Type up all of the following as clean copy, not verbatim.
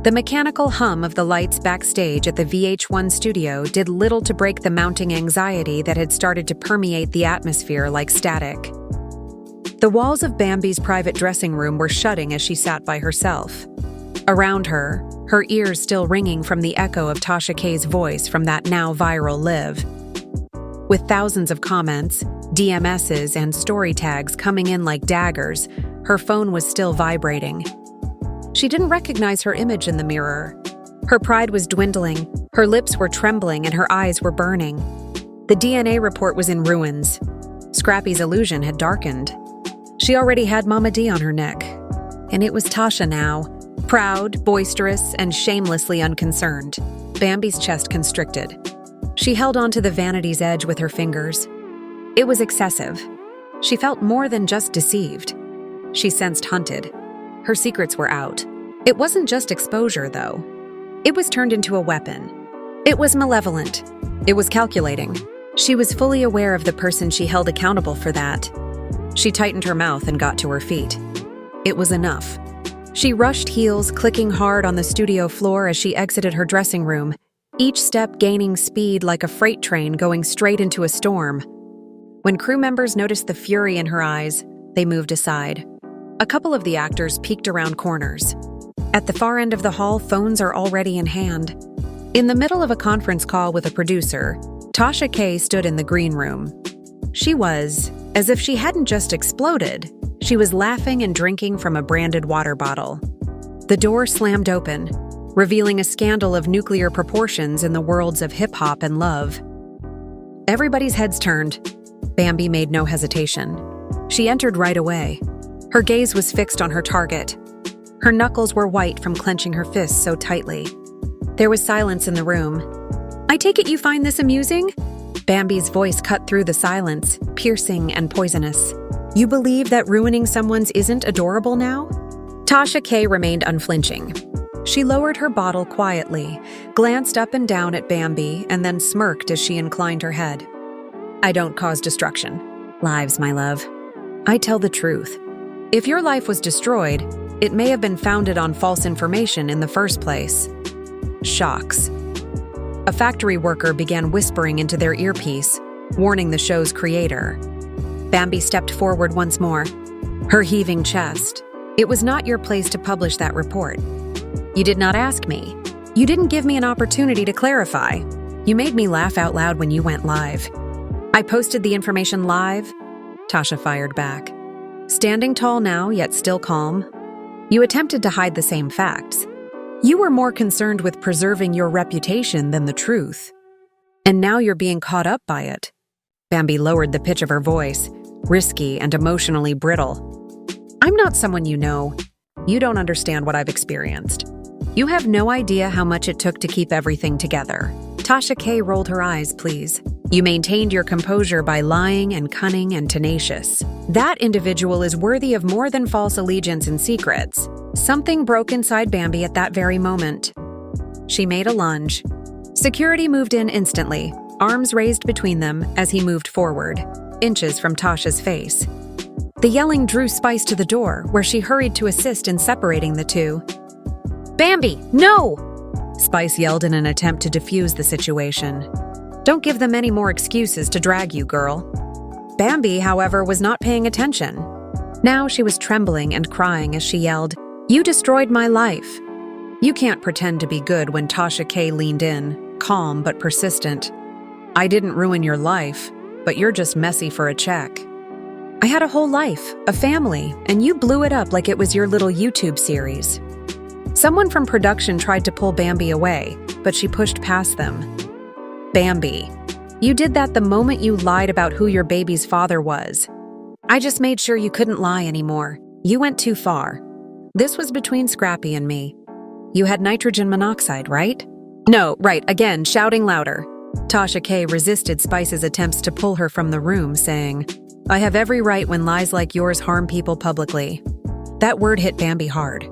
The mechanical hum of the lights backstage at the VH1 studio did little to break the mounting anxiety that had started to permeate the atmosphere like static. The walls of Bambi's private dressing room were shutting as she sat by herself. Around her, her ears still ringing from the echo of Tasha K's voice from that now viral live. With thousands of comments, DMSs, and story tags coming in like daggers, her phone was still vibrating. She didn't recognize her image in the mirror. Her pride was dwindling, her lips were trembling, and her eyes were burning. The DNA report was in ruins. Scrappy's illusion had darkened. She already had Mama D on her neck. And it was Tasha now, proud, boisterous, and shamelessly unconcerned. Bambi's chest constricted. She held onto the vanity's edge with her fingers. It was excessive. She felt more than just deceived. She sensed hunted. Her secrets were out. It wasn't just exposure, though. It was turned into a weapon. It was malevolent. It was calculating. She was fully aware of the person she held accountable for that. She tightened her mouth and got to her feet. It was enough. She rushed heels, clicking hard on the studio floor as she exited her dressing room, each step gaining speed like a freight train going straight into a storm. When crew members noticed the fury in her eyes, they moved aside. A couple of the actors peeked around corners. At the far end of the hall, phones are already in hand. In the middle of a conference call with a producer, Tasha K stood in the green room. She was, as if she hadn't just exploded, she was laughing and drinking from a branded water bottle. The door slammed open, revealing a scandal of nuclear proportions in the worlds of hip-hop and love. Everybody's heads turned. Bambi made no hesitation. She entered right away. Her gaze was fixed on her target. Her knuckles were white from clenching her fists so tightly. There was silence in the room. "I take it you find this amusing?" Bambi's voice cut through the silence, piercing and poisonous. "You believe that ruining someone's isn't adorable now?" Tasha K remained unflinching. She lowered her bottle quietly, glanced up and down at Bambi, and then smirked as she inclined her head. "I don't cause destruction. Lives, my love. I tell the truth. If your life was destroyed, it may have been founded on false information in the first place." Shocks. A factory worker began whispering into their earpiece, warning the show's creator. Bambi stepped forward once more, her heaving chest. "It was not your place to publish that report. You did not ask me. You didn't give me an opportunity to clarify. You made me laugh out loud when you went live." "I posted the information live," Tasha fired back. Standing tall now, yet still calm. "You attempted to hide the same facts. You were more concerned with preserving your reputation than the truth. And now you're being caught up by it." Bambi lowered the pitch of her voice, risky and emotionally brittle. "I'm not someone you know. You don't understand what I've experienced. You have no idea how much it took to keep everything together." Tasha K rolled her eyes, please. "You maintained your composure by lying and cunning and tenacious. That individual is worthy of more than false allegiance and secrets." Something broke inside Bambi at that very moment. She made a lunge. Security moved in instantly, arms raised between them as he moved forward, inches from Tasha's face. The yelling drew Spice to the door, where she hurried to assist in separating the two. "Bambi, no!" Spice yelled in an attempt to defuse the situation. "Don't give them any more excuses to drag you, girl." Bambi, however, was not paying attention. Now she was trembling and crying as she yelled, "You destroyed my life." "You can't pretend to be good," when Tasha K leaned in, calm but persistent. "I didn't ruin your life, but you're just messy for a check. I had a whole life, a family, and you blew it up like it was your little YouTube series." Someone from production tried to pull Bambi away, but she pushed past them. "Bambi, you did that the moment you lied about who your baby's father was. I just made sure you couldn't lie anymore. You went too far. This was between Scrappy and me. You had nitrogen monoxide, right?" "No, right," again, shouting louder. Tasha K resisted Spice's attempts to pull her from the room, saying, "I have every right when lies like yours harm people publicly." That word hit Bambi hard.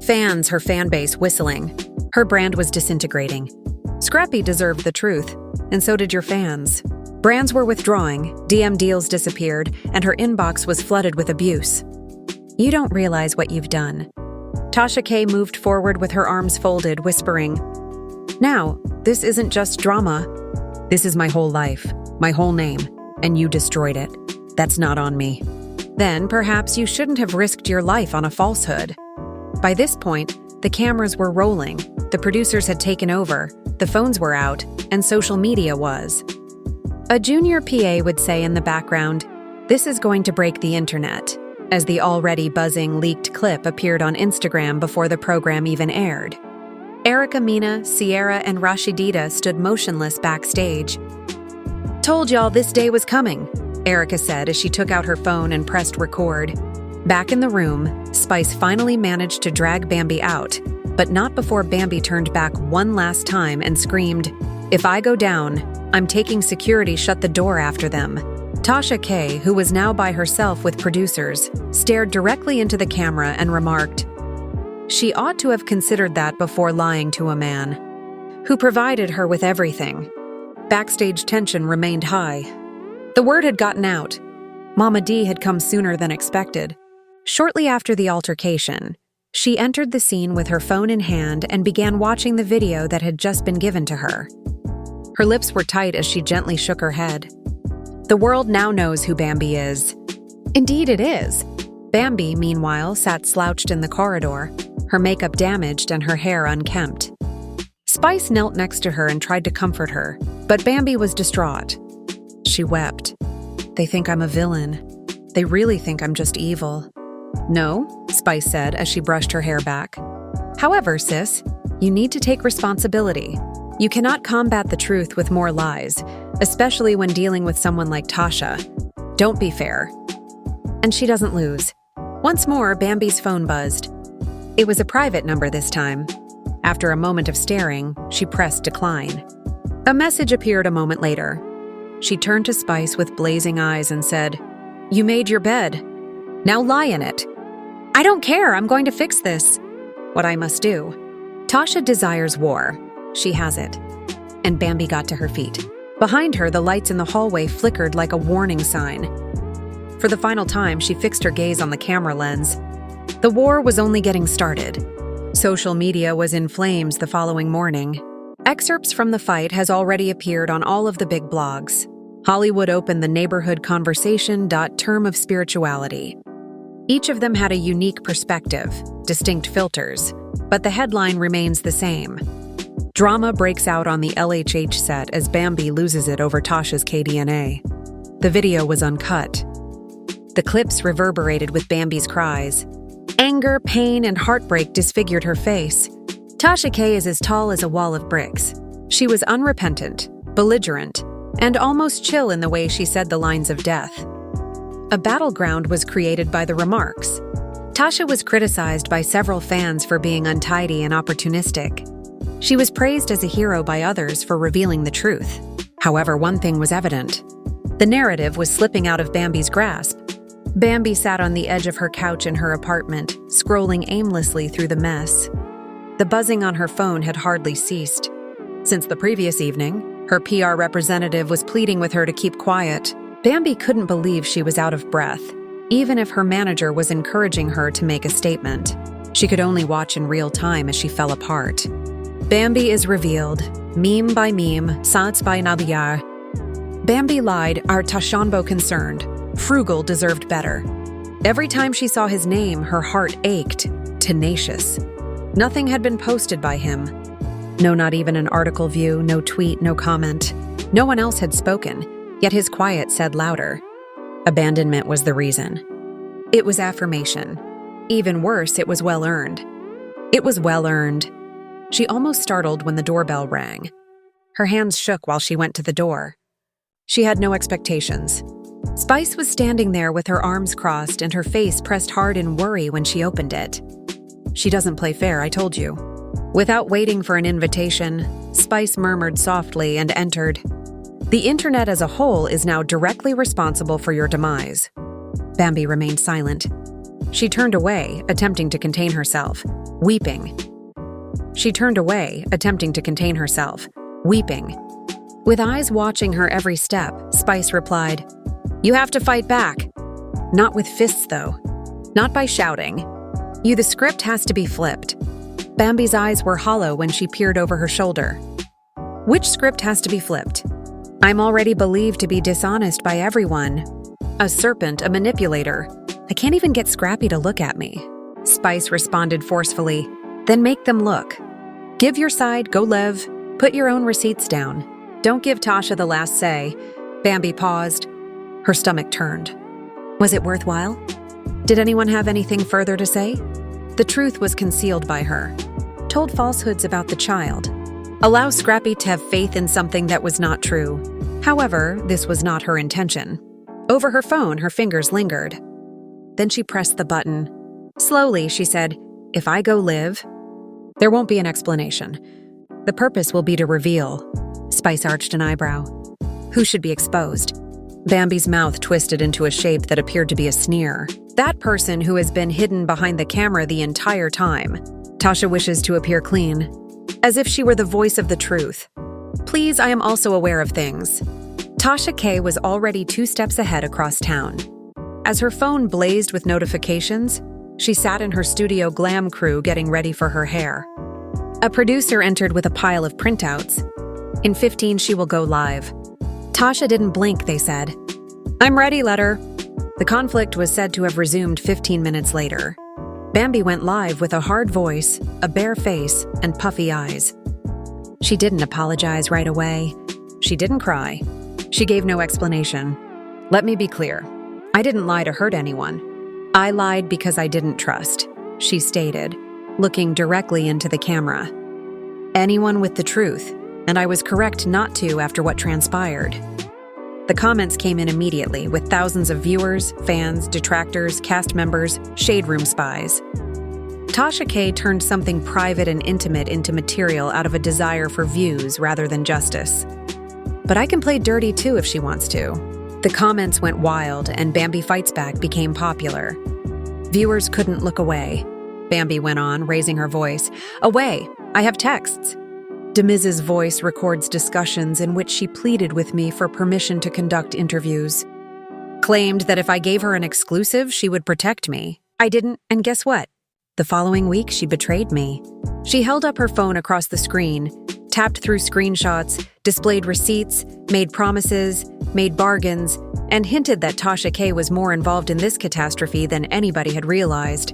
Fans, her fan base, whistling. Her brand was disintegrating. Scrappy deserved the truth, and so did your fans. Brands were withdrawing, DM deals disappeared, and her inbox was flooded with abuse. "You don't realize what you've done." Tasha K moved forward with her arms folded, whispering, "Now, this isn't just drama. This is my whole life, my whole name, and you destroyed it. That's not on me." Then perhaps you shouldn't have risked your life on a falsehood. By this point, the cameras were rolling, the producers had taken over, the phones were out, and social media was. A junior PA would say in the background, "This is going to break the internet," as the already buzzing leaked clip appeared on Instagram before the program even aired. Erica, Mina, Sierra, and Rashidita stood motionless backstage. "Told y'all this day was coming," Erica said as she took out her phone and pressed record. Back in the room, Spice finally managed to drag Bambi out, but not before Bambi turned back one last time and screamed, "If I go down, I'm taking security, shut the door after them." Tasha K, who was now by herself with producers, stared directly into the camera and remarked, "She ought to have considered that before lying to a man who provided her with everything." Backstage tension remained high. The word had gotten out. Mama D had come sooner than expected. Shortly after the altercation, she entered the scene with her phone in hand and began watching the video that had just been given to her. Her lips were tight as she gently shook her head. The world now knows who Bambi is. Indeed it is. Bambi, meanwhile, sat slouched in the corridor, her makeup damaged and her hair unkempt. Spice knelt next to her and tried to comfort her, but Bambi was distraught. She wept. "They think I'm a villain. They really think I'm just evil." "No," Spice said as she brushed her hair back. "However, sis, you need to take responsibility. You cannot combat the truth with more lies, especially when dealing with someone like Tasha. Don't be fair." And she doesn't lose. Once more, Bambi's phone buzzed. It was a private number this time. After a moment of staring, she pressed decline. A message appeared a moment later. She turned to Spice with blazing eyes and said, "You made your bed. Now lie in it." "I don't care, I'm going to fix this." "What I must do." Tasha desires war. She has it. And Bambi got to her feet. Behind her, the lights in the hallway flickered like a warning sign. For the final time, she fixed her gaze on the camera lens. The war was only getting started. Social media was in flames the following morning. Excerpts from the fight has already appeared on all of the big blogs. Hollywood opened the neighborhood conversation. Term of spirituality. Each of them had a unique perspective, distinct filters, but the headline remains the same. Drama breaks out on the LHH set as Bambi loses it over Tasha's KDNA. The video was uncut. The clips reverberated with Bambi's cries. Anger, pain, and heartbreak disfigured her face. Tasha K is as tall as a wall of bricks. She was unrepentant, belligerent, and almost chill in the way she said the lines of death. A battleground was created by the remarks. Tasha was criticized by several fans for being untidy and opportunistic. She was praised as a hero by others for revealing the truth. However, one thing was evident. The narrative was slipping out of Bambi's grasp. Bambi sat on the edge of her couch in her apartment, scrolling aimlessly through the mess. The buzzing on her phone had hardly ceased. Since the previous evening, her PR representative was pleading with her to keep quiet. Bambi couldn't believe she was out of breath, even if her manager was encouraging her to make a statement. She could only watch in real time as she fell apart. Bambi is revealed, meme by meme, sans by Nabiyar. Bambi lied, our Tashanbo concerned. Frugal deserved better. Every time she saw his name, her heart ached, tenacious. Nothing had been posted by him. No, not even an article view, no tweet, no comment. No one else had spoken, yet his quiet said louder. Abandonment was the reason. It was affirmation. Even worse, it was well-earned. It was well-earned. She almost startled when the doorbell rang. Her hands shook while she went to the door. She had no expectations. Spice was standing there with her arms crossed and her face pressed hard in worry when she opened it. She doesn't play fair, I told you. Without waiting for an invitation, Spice murmured softly and entered. The internet as a whole is now directly responsible for your demise. Bambi remained silent. She turned away, attempting to contain herself, weeping. She turned away, attempting to contain herself, weeping. With eyes watching her every step, Spice replied, "You have to fight back. Not with fists, though. Not by shouting. The script has to be flipped." Bambi's eyes were hollow when she peered over her shoulder. "Which script has to be flipped? I'm already believed to be dishonest by everyone. A serpent, a manipulator. I can't even get Scrappy to look at me." Spice responded forcefully. "Then make them look. Give your side, go live. Put your own receipts down. Don't give Tasha the last say." Bambi paused. Her stomach turned. Was it worthwhile? Did anyone have anything further to say? The truth was concealed by her. Told falsehoods about the child. Allow Scrappy to have faith in something that was not true. However, this was not her intention. Over her phone, her fingers lingered. Then she pressed the button. Slowly, she said, "If I go live, there won't be an explanation. The purpose will be to reveal." Spice arched an eyebrow. "Who should be exposed?" Bambi's mouth twisted into a shape that appeared to be a sneer. "That person who has been hidden behind the camera the entire time. Tasha wishes to appear clean, as if she were the voice of the truth. Please, I am also aware of things." Tasha K was already 2 steps ahead across town. As her phone blazed with notifications, she sat in her studio glam crew getting ready for her hair. A producer entered with a pile of printouts. In 15, she will go live. Tasha didn't blink, they said. "I'm ready, letter." The conflict was said to have resumed 15 minutes later. Bambi went live with a hard voice, a bare face, and puffy eyes. She didn't apologize right away. She didn't cry. She gave no explanation. "Let me be clear. I didn't lie to hurt anyone. I lied because I didn't trust," she stated, looking directly into the camera. "Anyone with the truth, and I was correct not to after what transpired." The comments came in immediately, with thousands of viewers, fans, detractors, cast members, shade room spies. Tasha K turned something private and intimate into material out of a desire for views rather than justice. But I can play dirty too if she wants to. The comments went wild, and Bambi Fights Back became popular. Viewers couldn't look away. Bambi went on, raising her voice. "Away! I have texts." Demiz's voice records discussions in which she pleaded with me for permission to conduct interviews. Claimed that if I gave her an exclusive, she would protect me. I didn't, and guess what? The following week, she betrayed me. She held up her phone across the screen, tapped through screenshots, displayed receipts, made promises, made bargains, and hinted that Tasha K was more involved in this catastrophe than anybody had realized.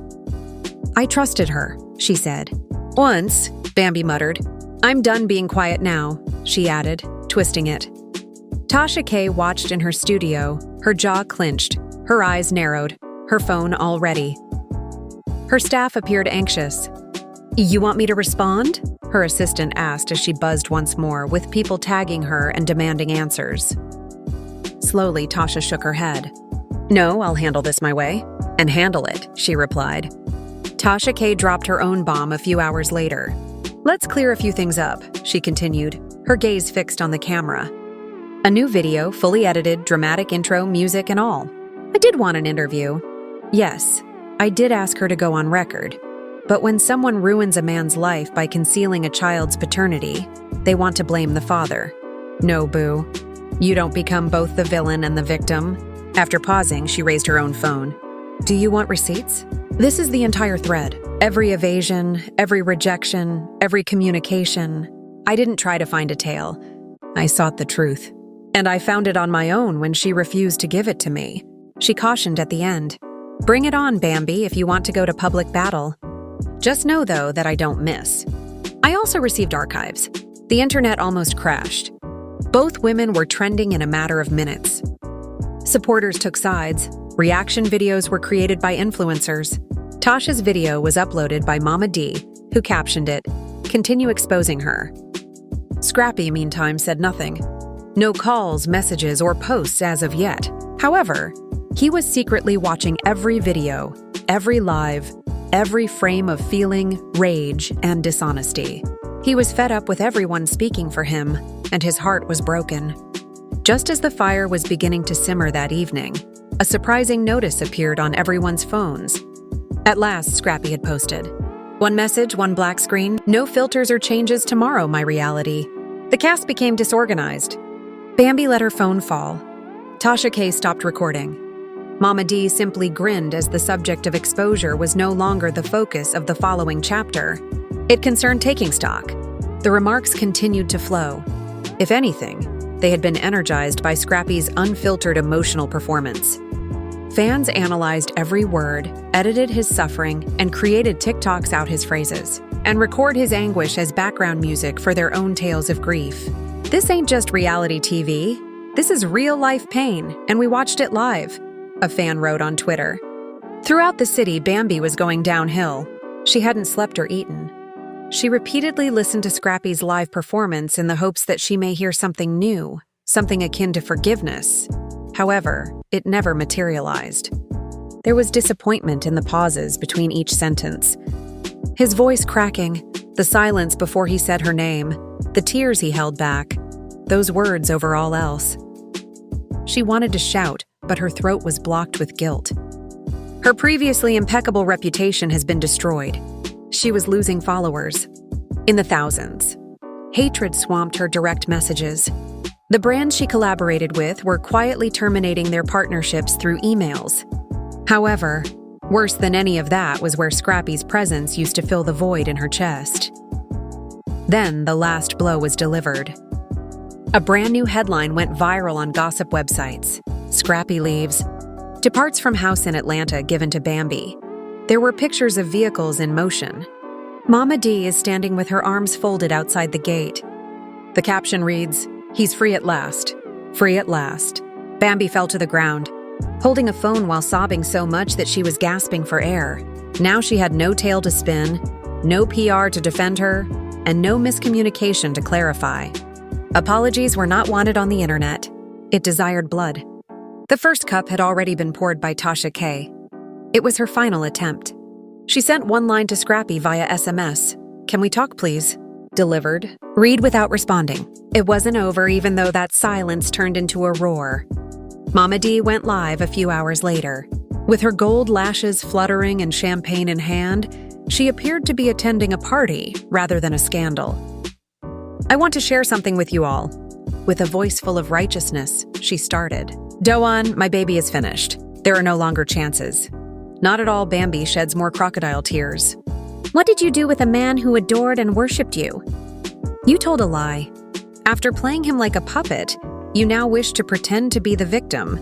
"I trusted her," she said. "Once," Bambi muttered. "I'm done being quiet now," she added, twisting it. Tasha K watched in her studio, her jaw clenched, her eyes narrowed, her phone all ready. Her staff appeared anxious. "You want me to respond?" her assistant asked as she buzzed once more, with people tagging her and demanding answers. Slowly, Tasha shook her head. "No, I'll handle this my way." "And handle it," she replied. Tasha K dropped her own bomb a few hours later. "Let's clear a few things up," she continued, her gaze fixed on the camera. "A new video, fully edited, dramatic intro, music and all. I did want an interview. Yes, I did ask her to go on record. But when someone ruins a man's life by concealing a child's paternity, they want to blame the father. No, boo. You don't become both the villain and the victim." After pausing, she raised her own phone. "Do you want receipts? This is the entire thread. Every evasion, every rejection, every communication. I didn't try to find a tale. I sought the truth. And I found it on my own when she refused to give it to me." She cautioned at the end. "Bring it on, Bambi, if you want to go to public battle. Just know, though, that I don't miss." I also received archives. The internet almost crashed. Both women were trending in a matter of minutes. Supporters took sides. Reaction videos were created by influencers. Tasha's video was uploaded by Mama D, who captioned it, "Continue exposing her." Scrappy, meantime, said nothing. No calls, messages, or posts as of yet. However, he was secretly watching every video, every live, every frame of feeling, rage, and dishonesty. He was fed up with everyone speaking for him, and his heart was broken. Just as the fire was beginning to simmer that evening, a surprising notice appeared on everyone's phones. At last, Scrappy had posted, "One message, one black screen, no filters or changes tomorrow, my reality." The cast became disorganized. Bambi let her phone fall. Tasha K stopped recording. Mama D simply grinned as the subject of exposure was no longer the focus of the following chapter. It concerned taking stock. The remarks continued to flow. If anything, they had been energized by Scrappy's unfiltered emotional performance. Fans analyzed every word, edited his suffering, and created TikToks out his phrases, and record his anguish as background music for their own tales of grief. This ain't just reality TV. This is real-life pain, and we watched it live, a fan wrote on Twitter. Throughout the city, Bambi was going downhill. She hadn't slept or eaten. She repeatedly listened to Scrappy's live performance in the hopes that she may hear something new, something akin to forgiveness. However, it never materialized. There was disappointment in the pauses between each sentence. His voice cracking, the silence before he said her name, the tears he held back, those words over all else. She wanted to shout, but her throat was blocked with guilt. Her previously impeccable reputation has been destroyed. She was losing followers. In the thousands. Hatred swamped her direct messages. The brands she collaborated with were quietly terminating their partnerships through emails. However, worse than any of that was where Scrappy's presence used to fill the void in her chest. Then the last blow was delivered. A brand new headline went viral on gossip websites. Scrappy leaves. Departs from house in Atlanta given to Bambi. There were pictures of vehicles in motion. Mama D is standing with her arms folded outside the gate. The caption reads, "He's free at last. Free at last." Bambi fell to the ground, holding a phone while sobbing so much that she was gasping for air. Now she had no tail to spin, no PR to defend her, and no miscommunication to clarify. Apologies were not wanted on the internet. It desired blood. The first cup had already been poured by Tasha K. It was her final attempt. She sent one line to Scrappy via SMS. "Can we talk, please?" Delivered. Read without responding. It wasn't over, even though that silence turned into a roar. Mama D went live a few hours later. With her gold lashes fluttering and champagne in hand, she appeared to be attending a party rather than a scandal. "I want to share something with you all." With a voice full of righteousness, she started. "Doan, my baby is finished. There are no longer chances." Not at all. Bambi sheds more crocodile tears. "What did you do with a man who adored and worshipped you?" "You told a lie. After playing him like a puppet, you now wish to pretend to be the victim."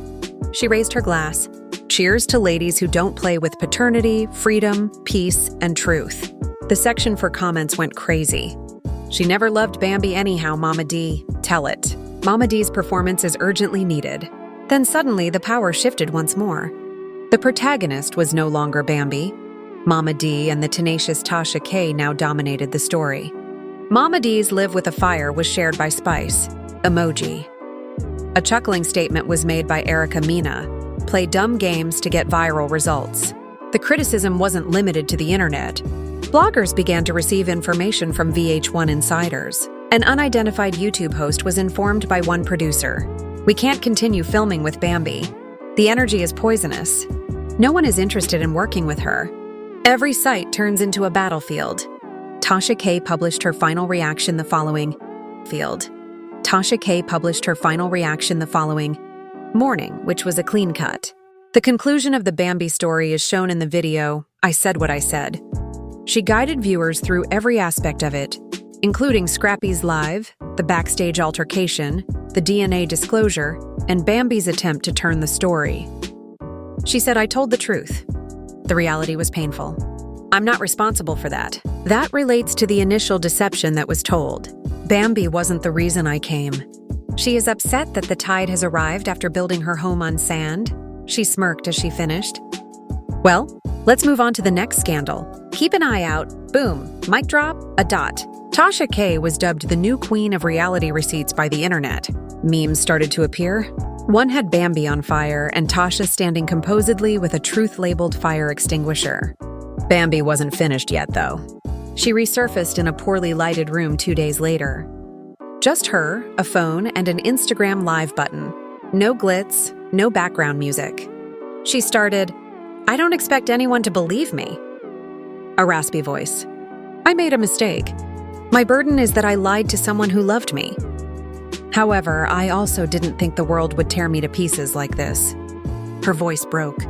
She raised her glass. "Cheers to ladies who don't play with paternity, freedom, peace, and truth." The section for comments went crazy. "She never loved Bambi anyhow, Mama D. Tell it." Mama D's performance is urgently needed. Then suddenly the power shifted once more. The protagonist was no longer Bambi. Mama D and the tenacious Tasha K now dominated the story. Mama D's "Live with a Fire" was shared by Spice. Emoji. A chuckling statement was made by Erica Mina. Play dumb games to get viral results. The criticism wasn't limited to the internet. Bloggers began to receive information from VH1 insiders. An unidentified YouTube host was informed by one producer. "We can't continue filming with Bambi. The energy is poisonous. No one is interested in working with her. Every site turns into a battlefield." Tasha K published her final reaction the following morning, which was a clean cut. The conclusion of the Bambi story is shown in the video, "I Said What I Said." She guided viewers through every aspect of it, including Scrappy's live, the backstage altercation, the DNA disclosure, and Bambi's attempt to turn the story. She said, "I told the truth. The reality was painful. I'm not responsible for that. That relates to the initial deception that was told. Bambi wasn't the reason I came." She is upset that the tide has arrived after building her home on sand. She smirked as she finished. "Well, let's move on to the next scandal. Keep an eye out. Boom. Mic drop. A dot." Tasha K was dubbed the new queen of reality receipts by the internet. Memes started to appear. One had Bambi on fire and Tasha standing composedly with a truth-labeled fire extinguisher. Bambi wasn't finished yet, though. She resurfaced in a poorly lighted room 2 days later. Just her, a phone, and an Instagram live button. No glitz, no background music. She started, "I don't expect anyone to believe me." A raspy voice. "I made a mistake. My burden is that I lied to someone who loved me. However, I also didn't think the world would tear me to pieces like this." Her voice broke.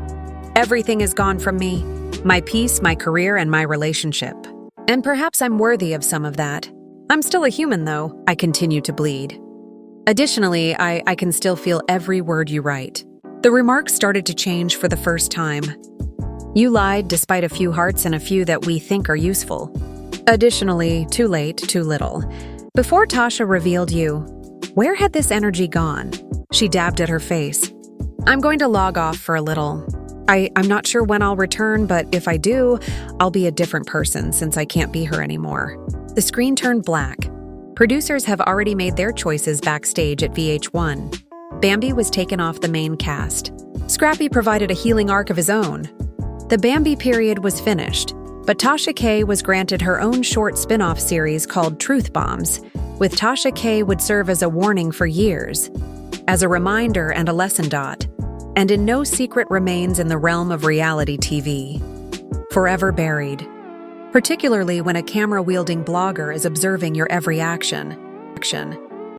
Everything is gone from me. My peace, my career, and my relationship. And perhaps I'm worthy of some of that. I'm still a human, though. I continue to bleed. Additionally, I can still feel every word you write. The remarks started to change for the first time. You lied despite a few hearts and a few that we think are useful. Additionally, too late, too little. Before Tasha revealed you, where had this energy gone? She dabbed at her face. I'm going to log off for a little. I'm not sure when I'll return, but if I do, I'll be a different person since I can't be her anymore. The screen turned black. Producers have already made their choices backstage at VH1. Bambi was taken off the main cast. Scrappy provided a healing arc of his own. The Bambi period was finished, but Tasha K was granted her own short spin-off series called Truth Bombs, with Tasha K would serve as a warning for years, as a reminder and a lesson dot, and in no secret remains in the realm of reality TV. Forever buried. Particularly when a camera-wielding blogger is observing your every action.